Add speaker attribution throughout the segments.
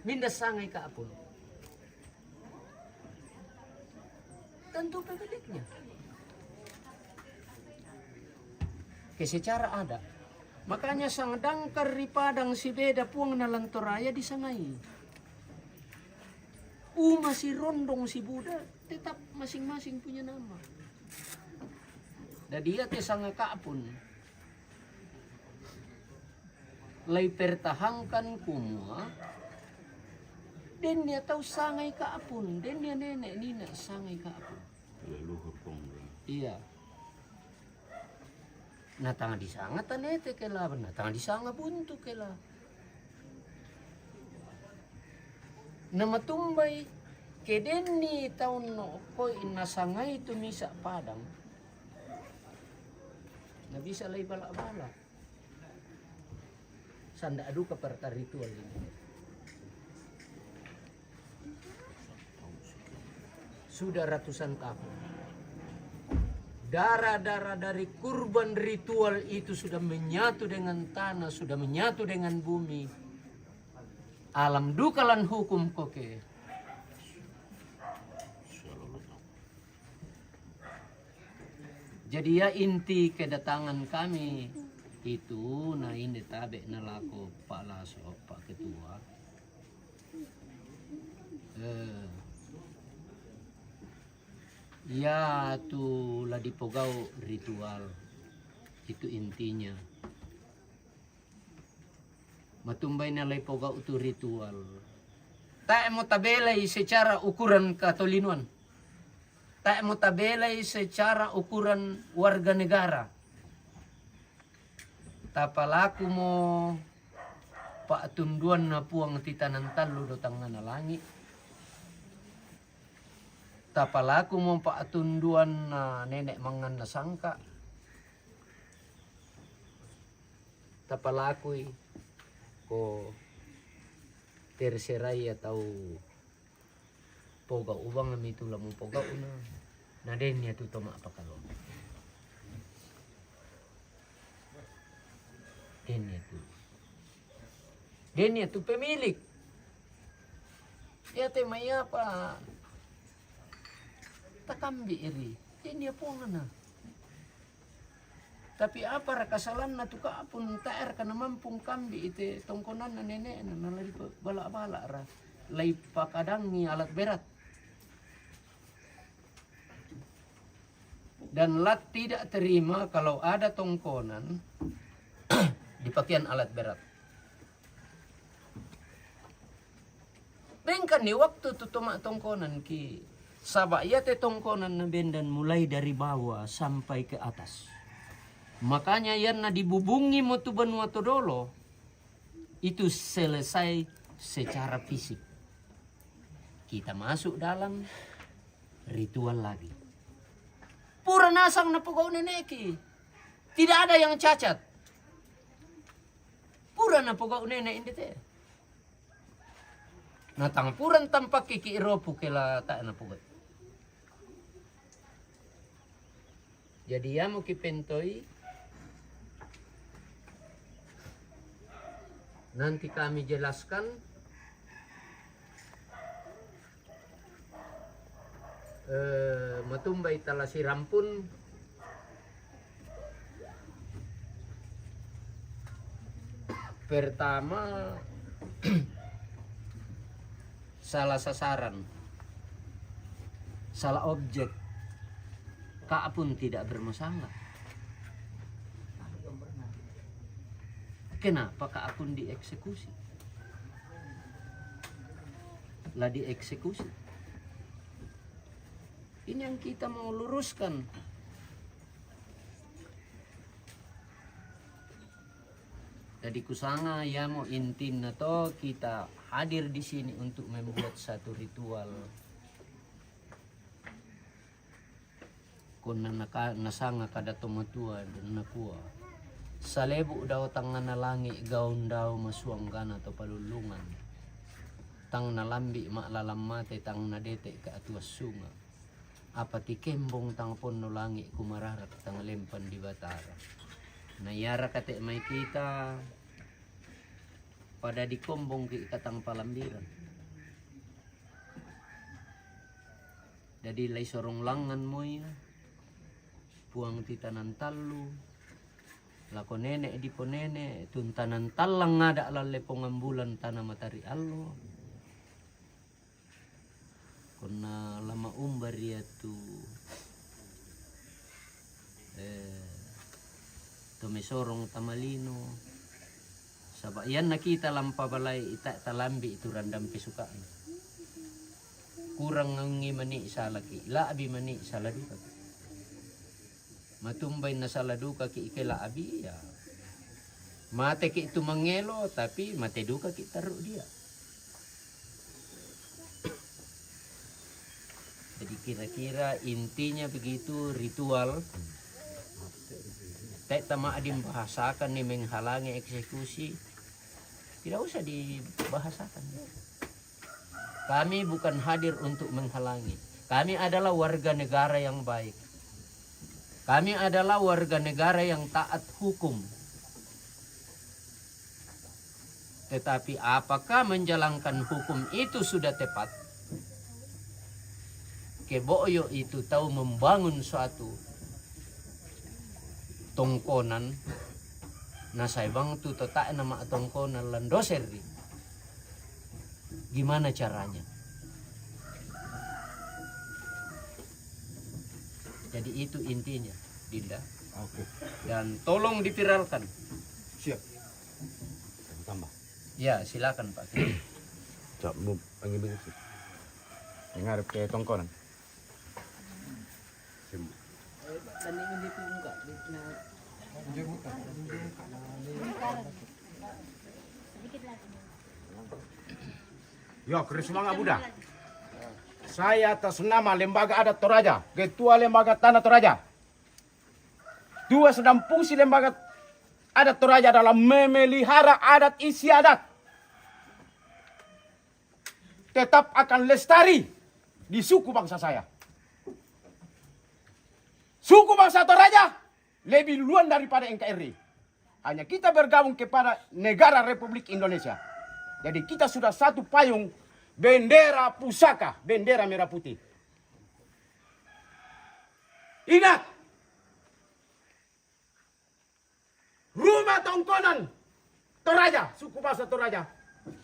Speaker 1: minda sangai ka apun. Tentu pemiliknya. Secara ada. Makanya sang dangkar di padang si beda puang na lantoraya disangai. Masih rondong si Buddha tetap masing-masing punya nama. Dan dia te sanga kaapun. Lai pertahankan kumua. Den dia tahu sangai kaapun. Den dia nenek nina sangai kaapun.
Speaker 2: Leluhur pong.
Speaker 1: Iya. Nah tanga disanga tanete kela, nah tanga disanga buntu kela. Nama tumbay kedeni tahun no koi nasangai itu misa padang. Nggak bisa lagi balak-balak. Sanda adu ke perta ritual ini. Sudah ratusan tahun. Darah-darah dari kurban ritual itu sudah menyatu dengan tanah, sudah menyatu dengan bumi. Alam dukalan hukum koke. Jadi ya inti kedatangan kami itu, nah ini tabe nalako Pak Laso, Pak Ketua. Ya tu lah dipogau ritual. Itu intinya. Matumbay na lay pogau tu ritual. Tak mo tabelay secara ukuran katolinuan. Tak mo tabelay secara ukuran warga negara. Tapalaku mo paatunduan na puang titanan talo do tangan na langit. Tapalaku mo paatunduan na nenek mangan na sangka. Tapalaku ko terserai atau poga ubang na itulah mo poga una. Na den niya tu toma apa kalau. Den niya tu pemilik. Ya temaya apa? Takambi iri, ini apa ngana? Tapi apa rakasalan na tuka pun taer kana mampung kambi ite tongkonan na nenek na lari balak-balak ra, lay pakadangi alat berat. Dan lat tidak terima kalau ada tongkonan di pakaian alat berat. Bengkan ni waktu tutuma tongkonan ki sabak ya te tongkonan na bendan mulai dari bawah sampai ke atas. Makanya yan na dibubungi mo tu benua todolo itu selesai secara fisik. Kita masuk dalam ritual lagi. Pura nasang na pugau neneki. Tidak ada yang cacat. Pura na pugau nenek ini te. Natang puran tampak kiki iropu kela tak na pugat. Jadi ya mau kipentoi. Nanti kami jelaskan matumbay talasi rampun pertama salah sasaran, salah objek, kak pun tidak bermasalah. Kenapa kak akun dieksekusi? Lah dieksekusi. Ini yang kita mau luruskan. Jadi kusanga ya mau intin atau kita hadir di sini untuk membuat satu ritual. Kuna nasanga kada tomatua dan nakua. Salebu daw tangan nalangi gaun daw masuanggan atau palulungan. Tang nalambi maklalamate tang nadete ke atuas sunga. Apa ti kembong tang pon nulangi kumararak tang lempan di batara. Nayara kate may kita pada dikombong ke ikatang palambiran. Jadi lay sorong langan mo ya, puang titanan talu, lako nenek di po nenek, tuntanan talang ngada lale pengambulan tanah matari allo. Kona lama umbar ya tu, tome sorong tamalino, sabak yan nakita lampa balay ita talambi itu randam kesukaan. Kurang ngi mani salaki, laabi mani saladuka. Matumbay na saladuka ki ikelaabi ya. Mate ki itu mangelo tapi mate duka ki taruh dia. Jadi kira-kira intinya begitu ritual. Tak tama adim bahasakan nih menghalangi eksekusi. Tidak usah dibahasakan. Kami bukan hadir untuk menghalangi. Kami adalah warga negara yang baik. Kami adalah warga negara yang taat hukum. Tetapi apakah menjalankan hukum itu sudah tepat? Keboyo itu tahu membangun suatu tongkonan. Nah saya bang tu tak nama tongkonan landoseri. Gimana caranya? Jadi itu intinya, Dinda.
Speaker 2: Oke.
Speaker 1: Dan tolong dipiralkan.
Speaker 2: Siap. Tambah.
Speaker 1: Ya, silakan Pak.
Speaker 2: Cak mu angin begitu. Yang ngarep ke tongkonan.
Speaker 1: Dan ini ditunggak.
Speaker 2: Yo, Krismanga Buddha. Saya atas nama Lembaga Adat Toraja, Ketua Lembaga Tanah Toraja. Dua sedang fungsi Lembaga Adat Toraja adalah memelihara adat istiadat. Tetap akan lestari di suku bangsa saya. Suku bangsa Toraja lebih duluan daripada NKRI. Hanya kita bergabung kepada negara Republik Indonesia. Jadi kita sudah satu payung bendera pusaka, bendera merah putih. Ingat, rumah tongkonan Toraja, suku bangsa Toraja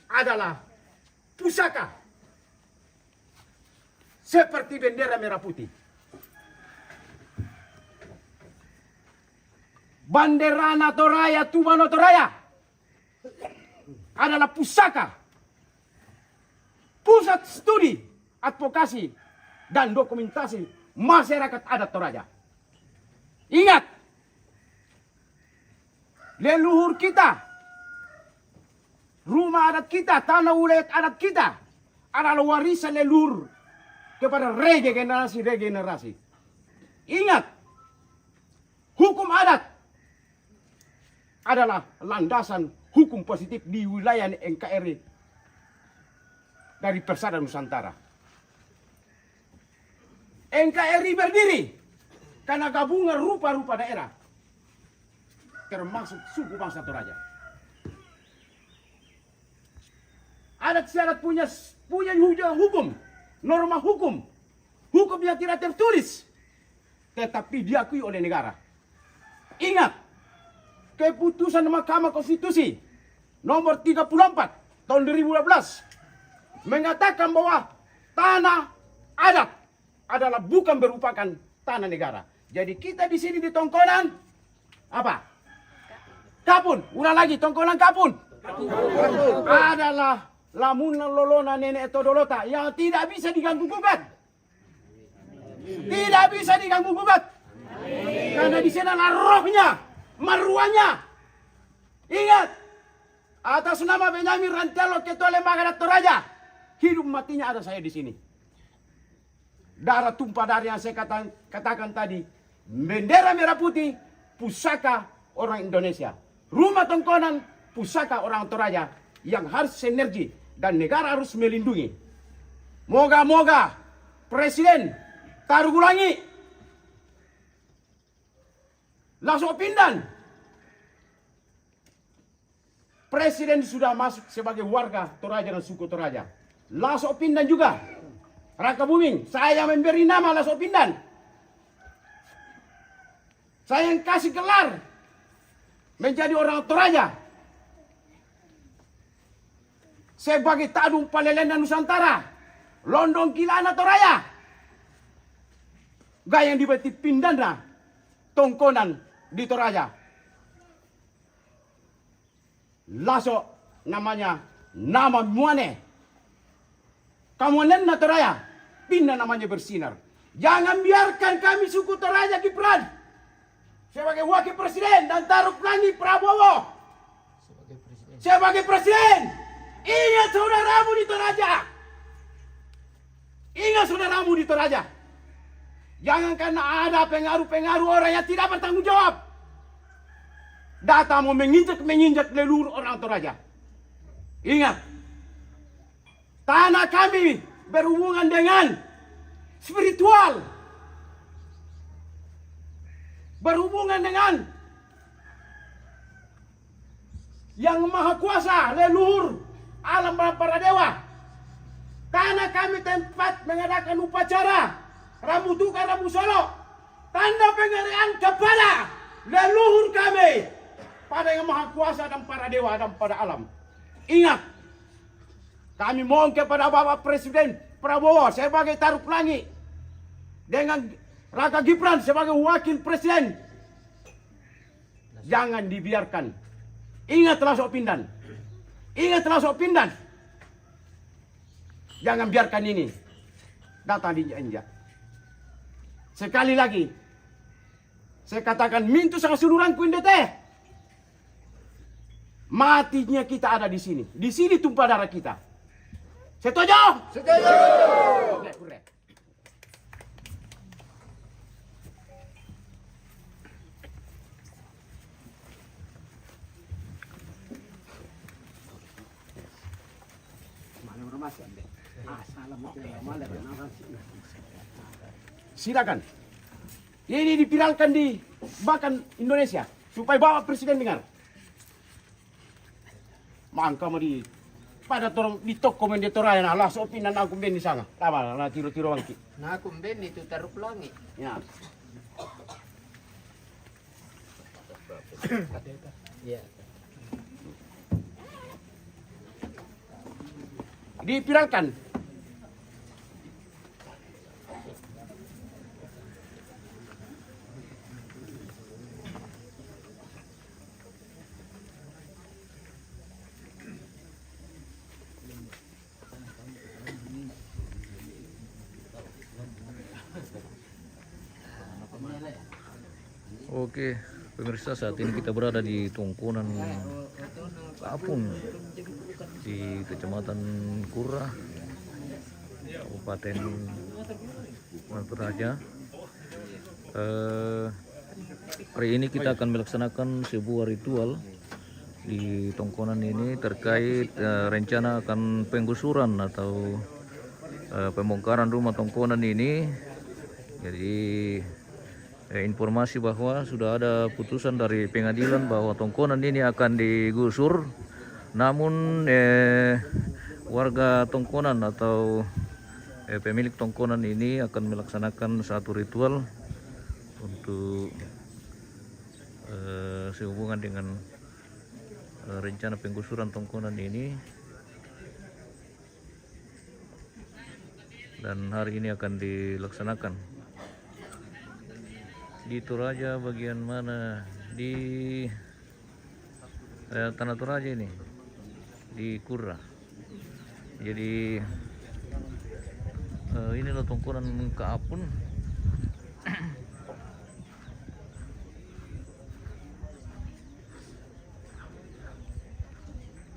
Speaker 2: adalah pusaka seperti bendera merah putih. Banderana Toraya, Tubano Toraya adalah pusaka, pusat studi, advokasi, dan dokumentasi masyarakat adat Toraja. Ingat, leluhur kita, rumah adat kita, tanah wilayah adat kita adalah warisan leluhur kepada regenerasi. Ingat, hukum adat adalah landasan hukum positif di wilayah NKRI dari Persada Nusantara. NKRI berdiri karena gabungan rupa-rupa daerah, termasuk suku bangsa Toraja. Adat istiadat punya hukum, norma hukum yang tidak tertulis, tetapi diakui oleh negara. Ingat, keputusan Mahkamah Konstitusi nomor 34 tahun 2012 mengatakan bahwa tanah adat adalah bukan merupakan tanah negara. Jadi kita di sini di tongkonan apa? Kapun. Ulang lagi, tongkonan kapun. Adalah lamunan lolona nenek Todolota yang tidak bisa diganggu gugat. Tidak bisa diganggu gugat. Karena di sana rohnya, maruahnya. Ingat, atas nama Benyamin Rantelo, Ketua Lembaga Adat Toraja, hidup matinya ada saya di sini. Darah tumpah darah yang saya katakan tadi, bendera merah putih, pusaka orang Indonesia. Rumah tongkonan, pusaka orang Toraja yang harus sinergi dan negara harus melindungi. Moga-moga Presiden Targulangi langsung pindah Presiden sudah masuk sebagai warga Toraja dan suku Toraja. Lasok Pindan juga. Rangka Buming, saya memberi nama Lasok Pindan. Saya yang kasih gelar menjadi orang Toraja. Sebagai Tadung Palelena Nusantara, Londong Kilana Toraja. Gayang dibeti Pindana, Tongkonan di Toraja. Lasok namanya nama Muane. Kamuanen na Toraja, Pindah namanya bersinar. Jangan biarkan kami suku Toraja Gibran sebagai wakil presiden dan taruh pelangi Prabowo sebagai presiden. Ingat saudaramu di Toraja. Ingat saudaramu di Toraja. Jangan karena ada pengaruh-pengaruh orang yang tidak bertanggung jawab datang mau menginjak leluhur orang Toraja. Ingat, tanah kami berhubungan dengan spiritual, berhubungan dengan yang maha kuasa, leluhur, alam para dewa. Tanah kami tempat mengadakan upacara Rambu Tuka, Rambu Solo, tanda penghargaan kepada leluhur kami pada yang maha kuasa dan para dewa dan pada alam. Ingat, kami mohon kepada Bapak Presiden Prabowo sebagai taruh pelangi dengan Raka Gibran sebagai wakil presiden. Jangan dibiarkan. Ingatlah Sok Pindan. Ingatlah Sok Pindan. Jangan biarkan ini datang diinjak-injak. Sekali lagi, saya katakan mintu sang suluranku indete. Matinya kita ada di sini. Di sini tumpah darah kita. Setuju? Setuju. Kurek. Silakan. Ini dipiralkan di bahkan Indonesia supaya Bapak Presiden dengar. Mangka mau di pada torong di toko mendetorai na lah sopi nan aku ben di sana. Tama na tiro-tiro wangki.
Speaker 1: Nah, aku ben itu taruh pelangi.
Speaker 2: Ya.
Speaker 1: Ya.
Speaker 2: Dipiralkan.
Speaker 3: Oke, pemirsa, saat ini kita berada di Tongkonan Kapung di Kecamatan Kurah, Kabupaten Toraja. Hari ini kita akan melaksanakan sebuah ritual di Tongkonan ini terkait rencana akan penggusuran atau pembongkaran rumah Tongkonan ini. Jadi informasi bahwa sudah ada putusan dari pengadilan bahwa Tongkonan ini akan digusur, namun warga Tongkonan atau pemilik Tongkonan ini akan melaksanakan satu ritual untuk sehubungan dengan rencana penggusuran Tongkonan ini, dan hari ini akan dilaksanakan di Toraja. Bagian mana di tanah Toraja ini, di Kurah. Jadi inilah Tongkonan Kapung.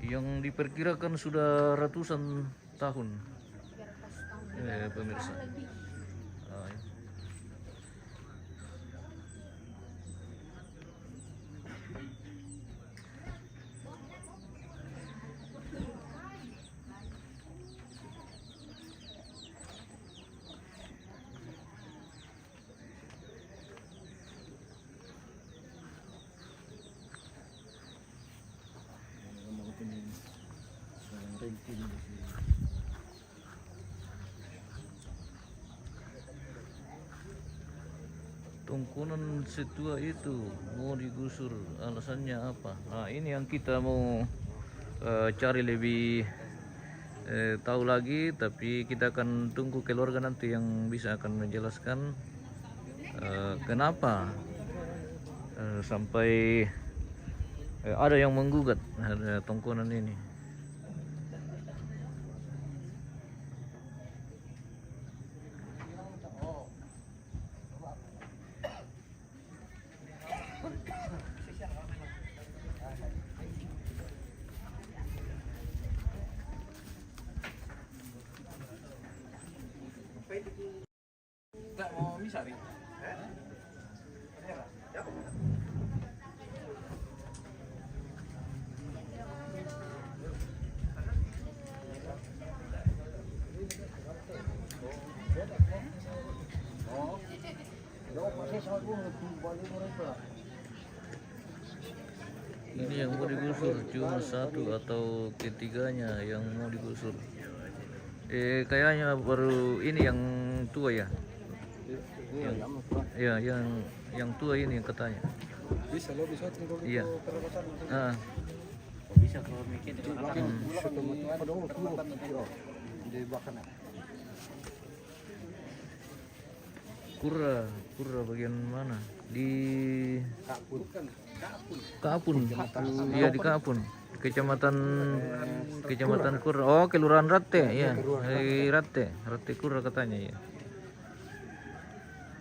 Speaker 3: Yang diperkirakan sudah ratusan tahun, pemirsa. Tongkonan setua itu mau digusur, alasannya apa? Nah, ini yang kita mau cari lebih tahu lagi, tapi kita akan tunggu keluarga nanti yang bisa akan menjelaskan kenapa sampai ada yang menggugat tongkonan ini. Ini yang mau digusur cuma satu atau ketiganya yang mau digusur. Kayaknya baru ini yang tua ya. Yang tua ini katanya.
Speaker 4: Bisa lo bisa tinggal
Speaker 3: Iya.
Speaker 1: Bisa kalau mikir
Speaker 3: Kura bagian mana? Di Kapun. Iya di Kapun. Kecamatan Kura. Oh, Kelurahan Rate ya. Rate Kura katanya ya.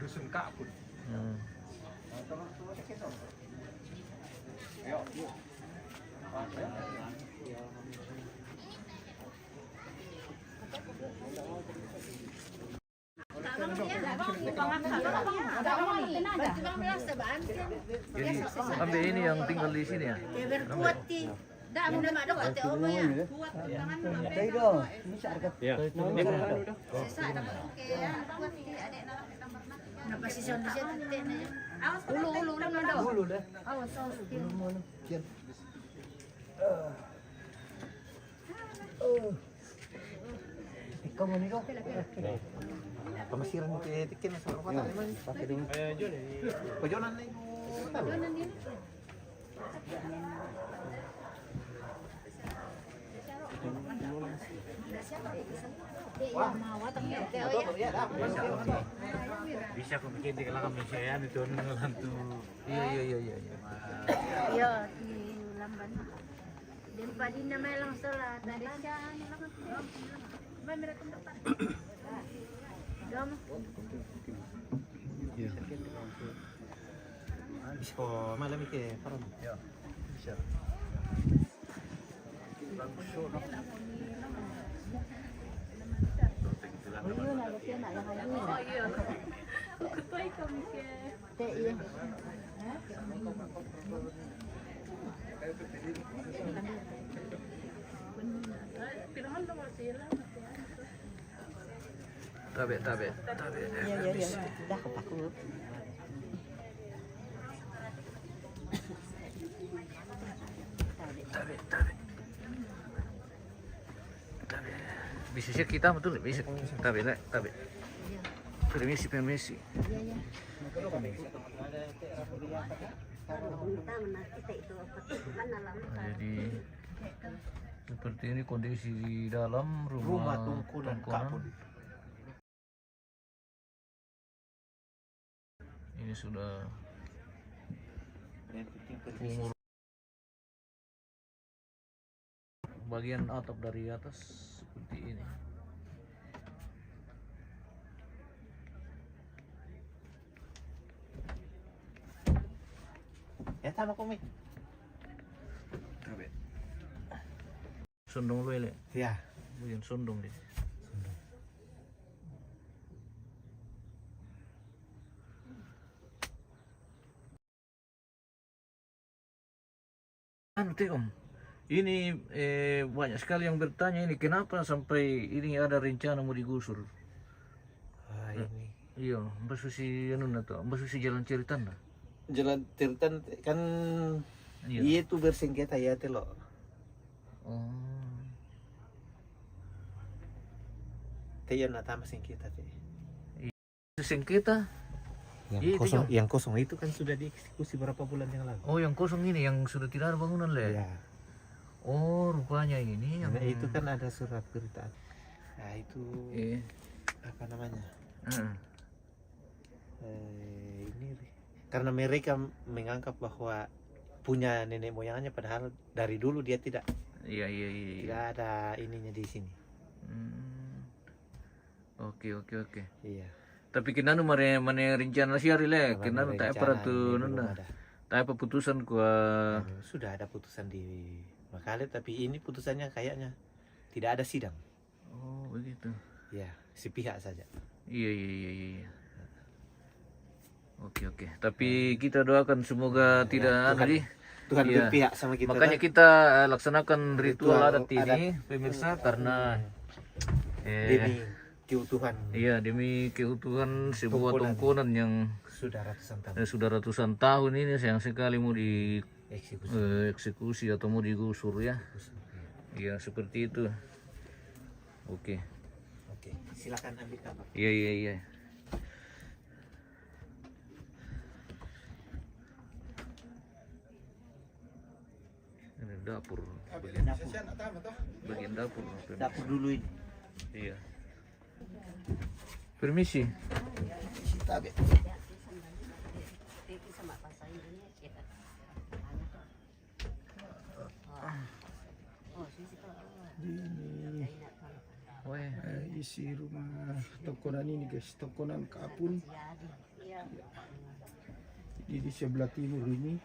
Speaker 4: dusun Kapun.
Speaker 3: Jadi sampai ini yang tinggal di sini ya.
Speaker 4: Pemasiran tikin sa kota naman. Pajonan na yun.
Speaker 5: Bisa kung bikin di kami saya itu ngelantu.
Speaker 3: Iya.
Speaker 6: Iya, di Lamban. Dan padi na may lang salat. Dari siya, may meron kong dapat. Dama.
Speaker 4: Bisa ko malamig eh. Parang. Bisa.
Speaker 3: Tabe.
Speaker 7: Iya. Dah takut.
Speaker 3: Tabe. Bisa sih kita betul bisa. Tabe. Permisi. Jadi seperti ini kondisi di dalam rumah
Speaker 4: tongkonan
Speaker 3: tongkonan. Ini sudah umur. Bagian atap dari atas seperti ini.
Speaker 4: Ya tama ko may.
Speaker 3: Sondong lele.
Speaker 4: Ya.
Speaker 3: Bagian sondong deh. Om, ini banyak sekali yang bertanya ini kenapa sampai ini ada rencana mau digusur.
Speaker 4: Ini.
Speaker 3: Iya, mbasusi anu na to, mbasusi jalan ceritan na.
Speaker 4: Jalan Tirtan kan
Speaker 3: Iya.
Speaker 4: iya itu bersengketa ya telo.
Speaker 3: Oh.
Speaker 4: Teh na tama sing kita teh.
Speaker 3: Sengketa.
Speaker 4: Yang
Speaker 3: Iya, itu
Speaker 4: kosong, yang kosong itu kan sudah dieksekusi berapa bulan yang lalu.
Speaker 3: Oh, yang kosong ini yang sudah tidak ada bangunan le.
Speaker 4: Ya.
Speaker 3: Oh, rupanya ini yang
Speaker 4: Nah, itu kan ada surat perintah. Nah, itu
Speaker 3: Iya.
Speaker 4: apa namanya?
Speaker 3: Heeh.
Speaker 4: Ini karena mereka menganggap bahwa punya nenek moyangnya padahal dari dulu dia tidak
Speaker 3: Iya, iya, iya. Iya.
Speaker 4: tidak ada ininya di sini.
Speaker 3: Oke, oke, oke.
Speaker 4: Iya.
Speaker 3: Tapi kinanu mane rencana siari le,
Speaker 4: Karena
Speaker 3: kinanu tak
Speaker 4: rencana
Speaker 3: apa tu
Speaker 4: ini belum
Speaker 3: nunda.
Speaker 4: ada.
Speaker 3: Tak apa putusan ku
Speaker 4: Sudah ada putusan di Makalet tapi ini putusannya kayaknya tidak ada sidang.
Speaker 3: Oh, begitu.
Speaker 4: Ya, sepihak saja.
Speaker 3: Iya, iya, iya, iya. Oke, oke. Tapi kita doakan semoga tidak
Speaker 4: Tuhan-
Speaker 3: jadi.
Speaker 4: Tuhan
Speaker 3: Iya.
Speaker 4: berpihak sama kita.
Speaker 3: Makanya
Speaker 4: kan?
Speaker 3: kita laksanakan ritual
Speaker 4: Ritual
Speaker 3: adat ini, pemirsa, karena
Speaker 4: Demi keutuhan
Speaker 3: iya demi keutuhan sebuah tongkonan yang
Speaker 4: sudah ratusan tahun
Speaker 3: sudah ratusan tahun ini sayang sekali mau
Speaker 4: eksekusi.
Speaker 3: eksekusi atau mau digusur ya. Iya seperti itu. Oke.
Speaker 4: Oke, silakan ambil kamar.
Speaker 3: Iya, iya, iya. Ini dapur. Bagian dapur.
Speaker 4: Dapur dulu ini.
Speaker 3: Iya. Permisi. Weh.
Speaker 2: Isi rumah tongkonan ini guys, tongkonan kapun. Jadi di sebelah timur ini